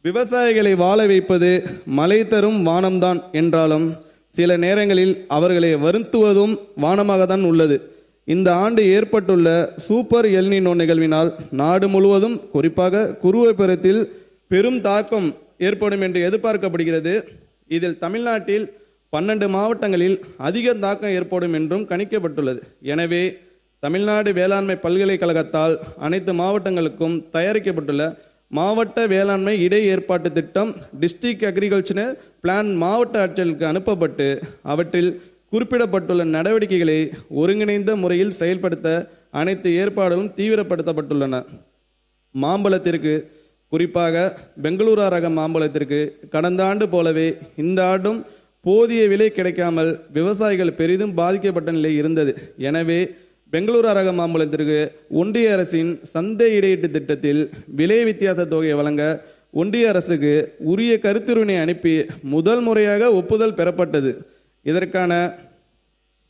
விவசாயிகளை வாழ வைப்பது மழை தரும் வானம்தான் என்றாலும் சில நேரங்களில் அவர்களை வருத்துவதும் வானமாகத்தான் உள்ளது. இந்த ஆண்டு ஏற்பட்டுள்ள சூப்பர் எல்னினோ நிகழ்வினால் நாடு முழுவதும் குறிப்பாக குறுவை பருவத்தில் பெரும் தாக்கம் ஏற்படும் என்று எதிர்பார்க்கப்படுகிறது. இதில் தமிழ்நாட்டில் 12 மாவட்டங்களில் அதிக தாக்கம் ஏற்படும் என்றும் கணிக்கப்பட்டுள்ளது. எனவே தமிழ்நாடு வேளாண்மை பல்கலைக்கழகத்தால் அனைத்து மாவட்டங்களுக்கும் தயாரிக்கப்பட்டுள்ள மாவட்ட வேளாண்மை இடை ஏற்பாட்டு திட்டம் டிஸ்ட்ரிக்ட் அக்ரிகல்ச்சரல் பிளான் மாவட்ட ஆட்சியர்களுக்கு அனுப்பப்பட்டு அவற்றில் குறிப்பிடப்பட்டுள்ள நடவடிக்கைகளை ஒருங்கிணைந்த முறையில் செயல்படுத்த அனைத்து ஏற்பாடுகளும் தீவிரப்படுத்தப்பட்டுள்ளன. மாம்பழத்திற்கு குறிப்பாக பெங்களூரு ரக மாம்பழத்திற்கு கடந்த ஆண்டு போலவே இந்த ஆண்டும் போதிய விலை கிடைக்காமல் விவசாயிகள் பெரிதும் பாதிக்கப்பட்ட நிலை இருந்தது. எனவே பெங்களூரு ரக மாம்பழத்திற்கு ஒன்றிய அரசின் சந்தை இடையீட்டு திட்டத்தில் விலை வித்தியாச தொகையை வழங்க ஒன்றிய அரசுக்கு உரிய கருத்துருவினை அனுப்பி முதல் முறையாக ஒப்புதல் பெறப்பட்டது.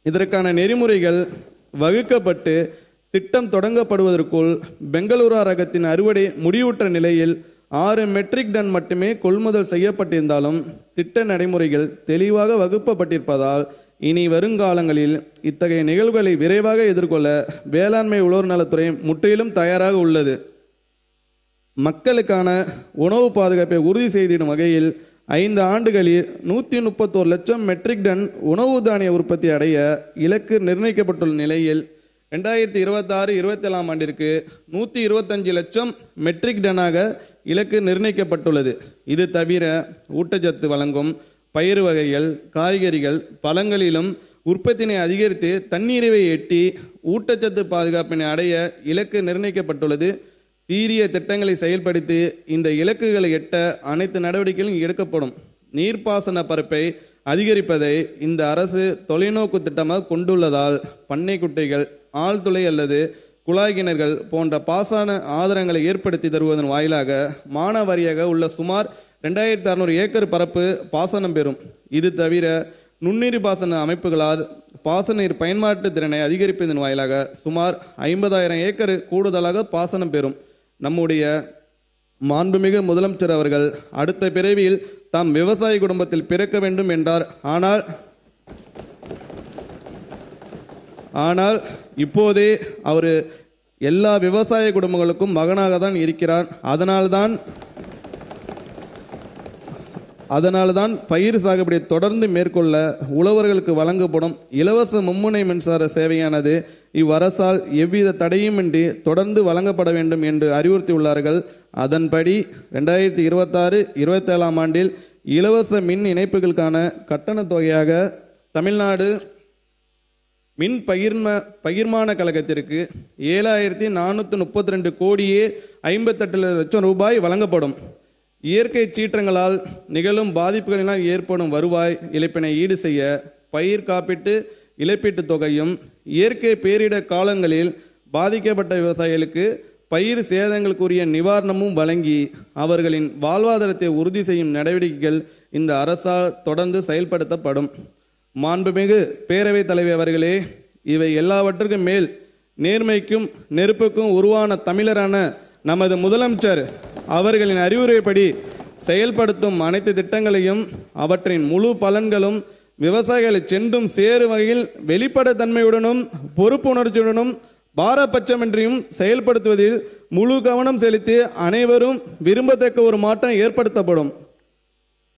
இதற்கான நெறிமுறைகள் வகுக்கப்பட்டு திட்டம் தொடங்கப்படுவதற்குள் பெங்களூரு ரகத்தின் அறுவடை முடிவுற்ற நிலையில் 6 மெட்ரிக் டன் மட்டுமே கொள்முதல் செய்யப்பட்டிருந்தாலும் திட்ட நடைமுறைகள் தெளிவாக வகுக்கப்பட்டிருப்பதால் இனி வருங்காலங்களில் இத்தகைய நிகழ்வுகளை விரைவாக எதிர்கொள்ள வேளாண்மை உழவர் நலத்துறை முற்றிலும் தயாராக உள்ளது. மக்களுக்கான உணவு பாதுகாப்பை உறுதி செய்திடும் வகையில் 5 ஆண்டுகளில் 131 லட்சம் மெட்ரிக் டன் உணவு தானிய உற்பத்தி அடைய இலக்கு நிர்ணயிக்கப்பட்டுள்ள நிலையில் 2026-27 ஆண்டிற்கு 125 லட்சம் மெட்ரிக் டனாக இலக்கு நிர்ணயிக்கப்பட்டுள்ளது. இது தவிர ஊட்டச்சத்து வழங்கும் பயிர் வகைகள், காய்கறிகள், பழங்களிலும் உற்பத்தினை அதிகரித்து தன்னிறைவை எட்டி ஊட்டச்சத்து பாதுகாப்பினை அடைய இலக்கு நிர்ணயிக்கப்பட்டுள்ளது. சீரிய திட்டங்களை செயல்படுத்தி இந்த இலக்குகளை எட்ட அனைத்து நடவடிக்கைகளும் எடுக்கப்படும். நீர்ப்பாசன பரப்பை அதிகரிப்பதை இந்த அரசு தொலைநோக்கு திட்டமாக கொண்டுள்ளதால் பண்ணை குட்டைகள், ஆழ்துளை அல்லது குழாய் கிணறுகள் போன்ற பாசன ஆதாரங்களை ஏற்படுத்தி தருவதன் வாயிலாக மானாவாரியாக உள்ள சுமார் 2600 ஏக்கர் பரப்பு பாசனம் பெறும். இது தவிர நுண்ணீர் பாசன அமைப்புகளால் பாசன நீர் பயன்பாட்டு திறனை அதிகரிப்பதன் வாயிலாக சுமார் 50,000 ஏக்கர் கூடுதலாக பாசனம் பெறும். நம்முடைய மாண்புமிகு முதலமைச்சர் அவர்கள் அடுத்த பிறவியில் தாம் விவசாய குடும்பத்தில் பிறக்க வேண்டும் என்றார். ஆனால் இப்போதே அவர் எல்லா விவசாய குடும்பங்களுக்கும் மகனாக தான் இருக்கிறார். அதனால்தான் பயிர் சாகுபடியை தொடர்ந்து மேற்கொள்ள உழவர்களுக்கு வழங்கப்படும் இலவச மும்முனை மின்சார சேவையானது இவ்வரசால் எவ்வித தடையுமின்றி தொடர்ந்து வழங்கப்பட வேண்டும் என்று அறிவுறுத்தியுள்ளார்கள். அதன்படி 2026-27 ஆண்டில் இலவச மின் இணைப்புகளுக்கான கட்டண தொகையாக தமிழ்நாடு மின் பகிர்மான கழகத்திற்கு 7,432 கோடியே 58 லட்சம் ரூபாய் வழங்கப்படும். இயற்கை சீற்றங்களால் நிகழும் பாதிப்புகளினால் ஏற்படும் வருவாய் இழப்பினை ஈடு செய்ய பயிர் காப்பீட்டு இழப்பீட்டு தொகையும், இயற்கை பேரிடர் காலங்களில் பாதிக்கப்பட்ட விவசாயிகளுக்கு பயிர் சேதங்களுக்குரிய நிவாரணமும் வழங்கி அவர்களின் வாழ்வாதாரத்தை உறுதி செய்யும் நடவடிக்கைகள் இந்த அரசால் தொடர்ந்து செயல்படுத்தப்படும். மாண்புமிகு பேரவைத் தலைவர் அவர்களே, இவை எல்லாவற்றுக்கும் மேல் நேர்மைக்கும் நெருப்புக்கும் உருவான தமிழரான நமது முதலமைச்சர் அவர்களின் அறிவுரைப்படி செயல்படுத்தும் அனைத்து திட்டங்களையும் அவற்றின் முழு பலன்களும் விவசாயிகளை சென்றும் சேரும் வகையில் வெளிப்படைத்தன்மையுடனும் பொறுப்புணர்ச்சியுடனும் பாரபட்சமின்றியும் செயல்படுத்துவதில் முழு கவனம் செலுத்தி அனைவரும் விரும்பத்தக்க ஒரு மாற்றம் ஏற்படுத்தப்படும்.